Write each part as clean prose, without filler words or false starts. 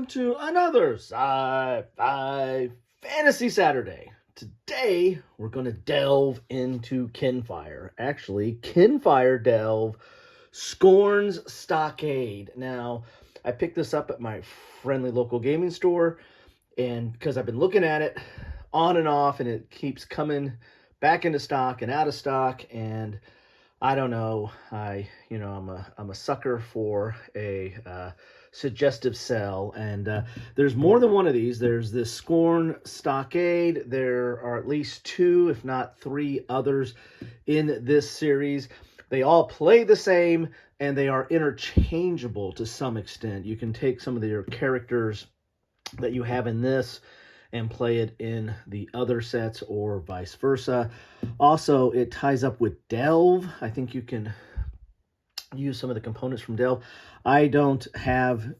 to another Sci-Fi Fantasy Saturday. Today, we're going to delve into Kinfire. Actually, Kinfire Delve, Scorn's Stockade. Now, I picked this up at my friendly local gaming store, and because I've been looking at it on and off, and it keeps coming back into stock and out of stock, and I don't know. I'm a sucker for a suggestive sell, and there's more than one of these. There's this Scorn Stockade. There are at least two, if not three others in this series. They all play the same, and they are interchangeable to some extent. You can take some of your characters that you have in this and play it in the other sets or vice versa. Also, it ties up with Delve. I think you can use some of the components from Delve. I don't have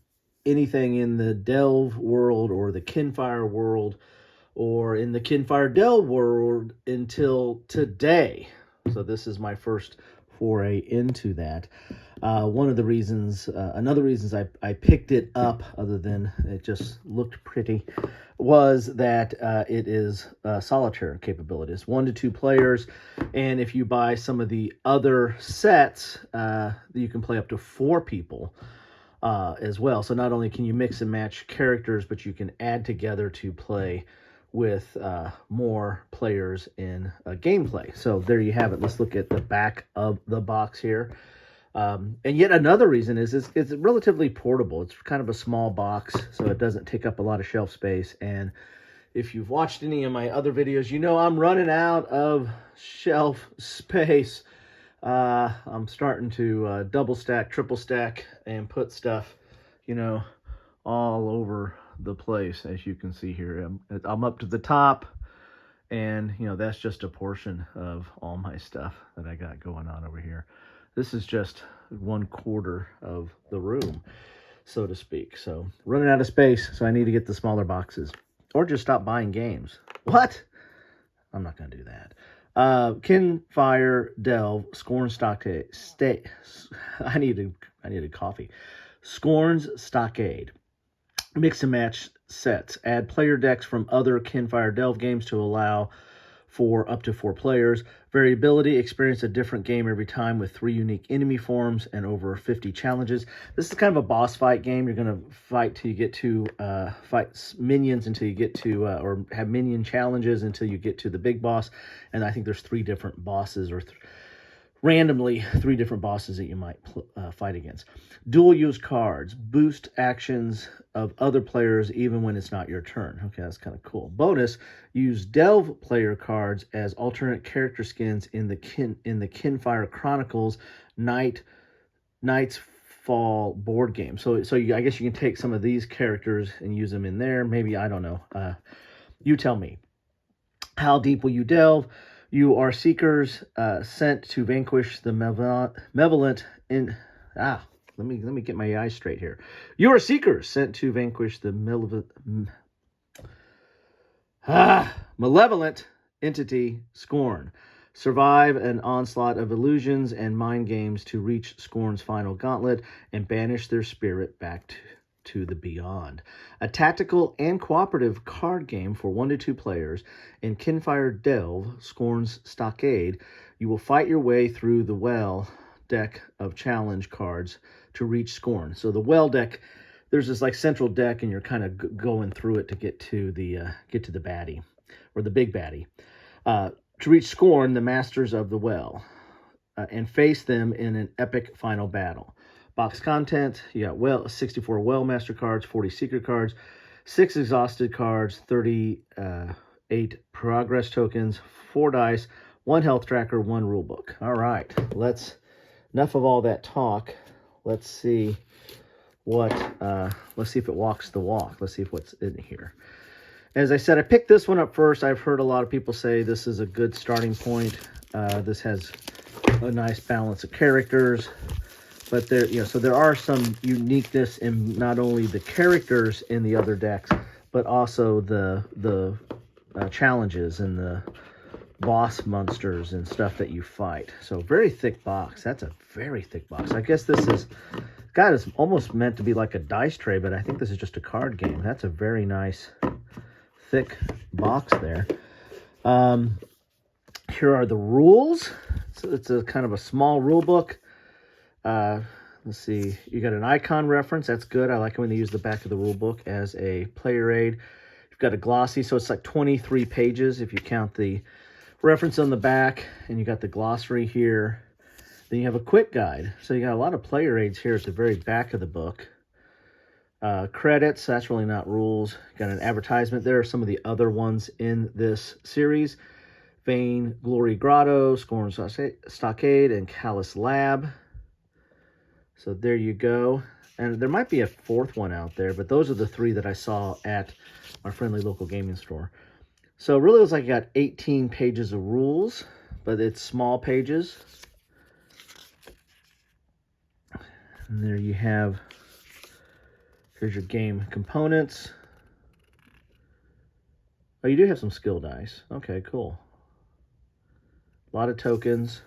anything in the Delve world or the Kinfire world or in the Kinfire Delve world until today. So this is my first foray into that. One of the reasons, another reasons I picked it up, other than it just looked pretty, was that it is solitaire capabilities, 1 to 2 players, and if you buy some of the other sets, you can play up to 4 people as well. So not only can you mix and match characters, but you can add together to play with more players in gameplay. So there you have it. Let's look at the back of the box here. And yet another reason is it's relatively portable. It's kind of a small box, so it doesn't take up a lot of shelf space. And if you've watched any of my other videos, you know I'm running out of shelf space. I'm starting to double stack, triple stack, and put stuff, all over the place, as you can see here. I'm up to the top, and that's just a portion of all my stuff that I got going on over here. This is just 1/4 of the room, so to speak. So running out of space, so I need to get the smaller boxes or just stop buying games. What? I'm not going to do that. Kinfire Delve, Scorn Stockade. I needed coffee. Scorn's Stockade. Mix and match sets. Add player decks from other Kinfire Delve games to allow for up to 4 players. Variability. Experience a different game every time with 3 unique enemy forms and over 50 challenges. This is kind of a boss fight game. You're going to fight till you get to fight minions until you get to or have minion challenges until you get to the big boss. And I think there's 3 different bosses, or randomly 3 different bosses that you might fight against. Dual use cards. Boost actions of other players even when it's not your turn. Okay, that's kind of cool. Bonus, use Delve player cards as alternate character skins in the Kinfire Chronicles Night's Fall board game. So I guess you can take some of these characters and use them in there. Maybe, I don't know. You tell me. How deep will you delve? You are seekers sent to vanquish the malevolent in... Let me get my eyes straight here. You are seekers sent to vanquish the malevolent entity Scorn. Survive an onslaught of illusions and mind games to reach Scorn's final gauntlet and banish their spirit back to the beyond. A tactical and cooperative card game for 1 to 2 players. In Kinfire Delve, Scorn's Stockade, you will fight your way through the well deck of challenge cards to reach Scorn. So the well deck, there's this like central deck, and you're kind of going through it to get to the baddie, or the big baddie. To reach Scorn, the masters of the well, and face them in an epic final battle. Box content, you got 64 well master cards, 40 secret cards, 6 exhausted cards, 38 progress tokens, 4 dice, 1 health tracker, 1 rule book. All right, enough of all that talk. Let's see let's see if it walks the walk. Let's see what's in here. As I said, I picked this one up first. I've heard a lot of people say this is a good starting point. This has a nice balance of characters. But there are some uniqueness in not only the characters in the other decks, but also the challenges and the boss monsters and stuff that you fight. So very thick box. That's a very thick box. I guess this is God, it's almost meant to be like a dice tray, but I think this is just a card game. That's a very nice, thick box there. Here are the rules. So it's a kind of a small rule book. Let's see. You got an icon reference. That's good. I like it when they use the back of the rule book as a player aid. You've got a glossy, so it's like 23 pages if you count the reference on the back, and you got the glossary here. Then you have a quick guide. So you got a lot of player aids here at the very back of the book. Credits, that's really not rules. Got an advertisement. There are some of the other ones in this series. Feyn, Glory Grotto, Scorn, Stockade, and Callous Lab. So there you go. And there might be a fourth one out there, but those are the three that I saw at our friendly local gaming store. So really, it looks like you got 18 pages of rules, but it's small pages. And there you have, here's your game components. Oh, you do have some skill dice. Okay, cool. A lot of tokens.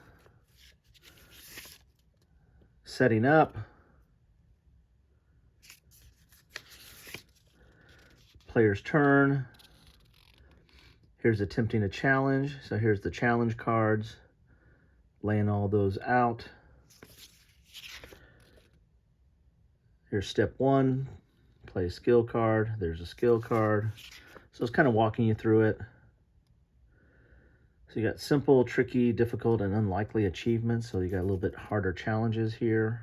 Setting up. Player's turn. Here's attempting a challenge. So here's the challenge cards. Laying all those out. Here's step 1. Play a skill card. There's a skill card. So it's kind of walking you through it. So you got simple, tricky, difficult, and unlikely achievements. So you got a little bit harder challenges here.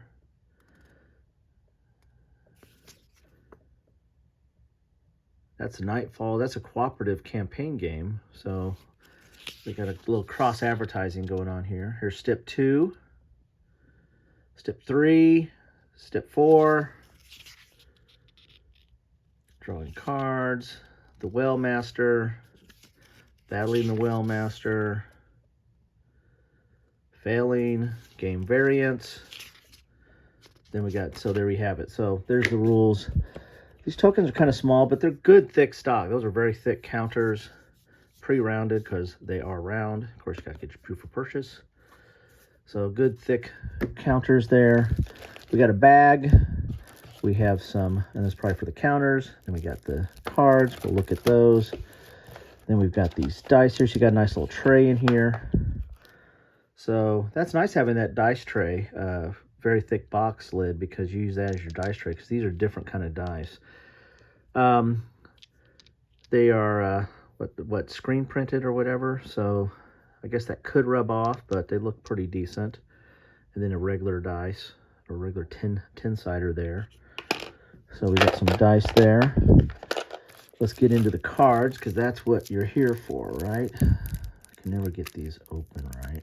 That's Nightfall. That's a cooperative campaign game. So we got a little cross advertising going on here. Here's step 2, step 3, step 4. Drawing cards, the Well Master, battling the Well Master, failing, game variants. Then we got, so there we have it. So there's the rules. These tokens are kind of small, but they're good, thick stock. Those are very thick counters, pre-rounded because they are round. Of course, you got to get your proof of purchase. So good, thick counters there. We got a bag. We have some, and that's probably for the counters. Then we got the cards. We'll look at those. Then we've got these dice here. So you got a nice little tray in here. So that's nice having that dice tray. Very thick box lid, because you use that as your dice tray, because these are different kind of dice. They are what screen printed or whatever, so I guess that could rub off, but they look pretty decent. And then a regular dice, a regular tin-sider there. So we got some dice there. Let's get into the cards, because that's what you're here for, right? I can never get these open right.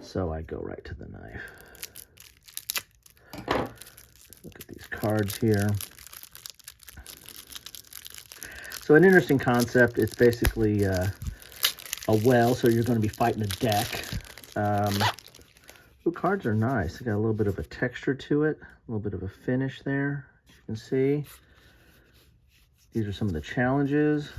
So I go right to the knife. Look at these cards here. So an interesting concept. It's basically a well, so you're going to be fighting a deck. The cards are nice. They got a little bit of a texture to it, a little bit of a finish there, as you can see. These are some of the challenges.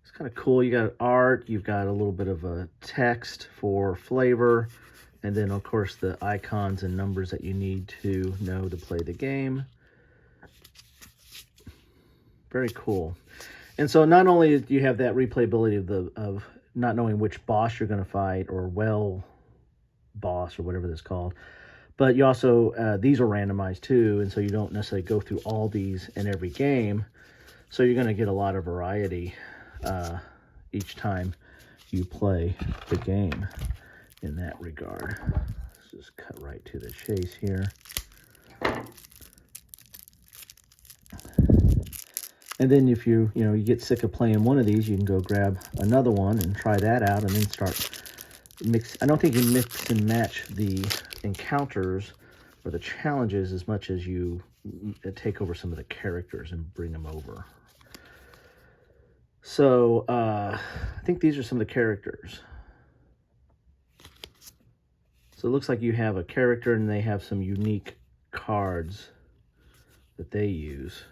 It's kind of cool. You got art, you've got a little bit of a text for flavor, and then of course the icons and numbers that you need to know to play the game. Very cool. And so not only do you have that replayability of not knowing which boss you're going to fight, or well boss, or whatever that's called, but you also, these are randomized too, and so you don't necessarily go through all these in every game. So you're going to get a lot of variety each time you play the game in that regard. Let's just cut right to the chase here. And then if you get sick of playing one of these, you can go grab another one and try that out, and then start mix. I don't think you mix and match the encounters or the challenges as much as you take over some of the characters and bring them over. So I think these are some of the characters. So it looks like you have a character, and they have some unique cards that they use.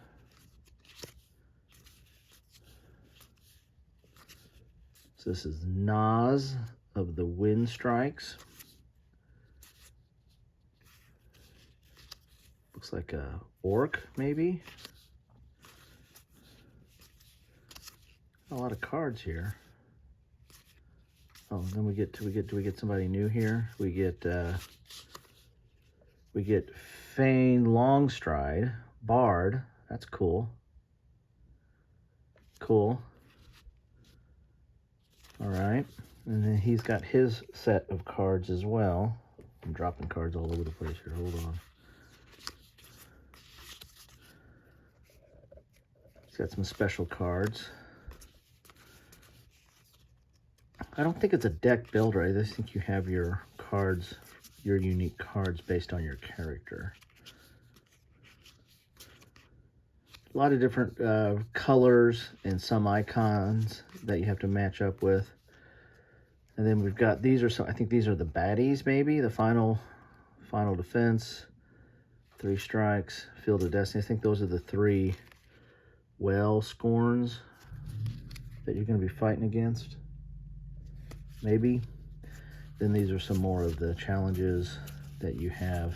So this is Nas of the Windstrikes. Looks like a orc, maybe. A lot of cards here. Oh, then we get somebody new here. We get Feyn Longstride, Bard. That's cool. Cool. All right. And then he's got his set of cards as well. I'm dropping cards all over the place here. Hold on. He's got some special cards. I don't think it's a deck builder. I just think you have your cards, your unique cards based on your character. A lot of different colors and some icons that you have to match up with. And then we've got, these are some, I think these are the baddies maybe, the final defense, 3 strikes, field of destiny. I think those are the 3 Scorns that you're going to be fighting against. Maybe. Then these are some more of the challenges that you have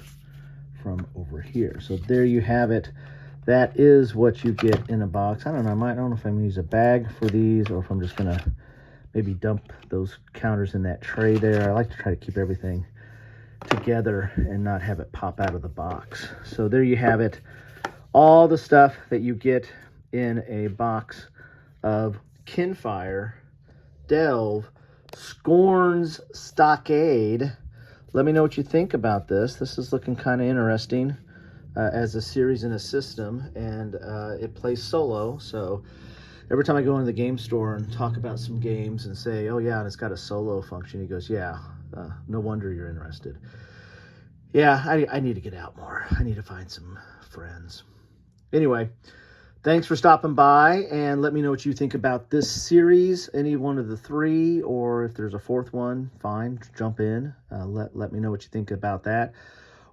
from over here. So there you have it. That is what you get in a box. I don't know if I'm going to use a bag for these or if I'm just going to maybe dump those counters in that tray there. I like to try to keep everything together and not have it pop out of the box. So there you have it. All the stuff that you get in a box of Kinfire Delve Scorn's Stockade. Let me know what you think about this. This is looking kind of interesting as a series in a system, and it plays solo. So every time I go into the game store and talk about some games and say, oh yeah, and it's got a solo function, he goes, yeah, no wonder you're interested. Yeah, I need to get out more. I need to find some friends. Anyway, thanks for stopping by, and let me know what you think about this series, any one of the 3, or if there's a 4th one, fine, jump in. Let me know what you think about that.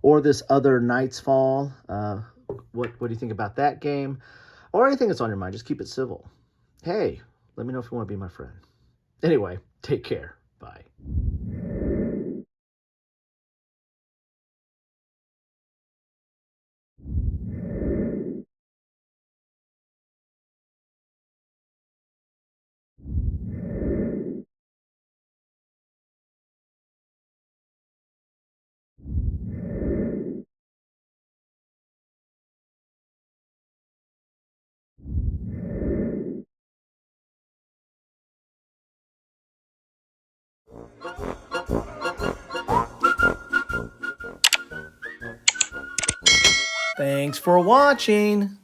Or this other Night's Fall, what do you think about that game? Or anything that's on your mind, just keep it civil. Hey, let me know if you want to be my friend. Anyway, take care. Bye. Thanks for watching.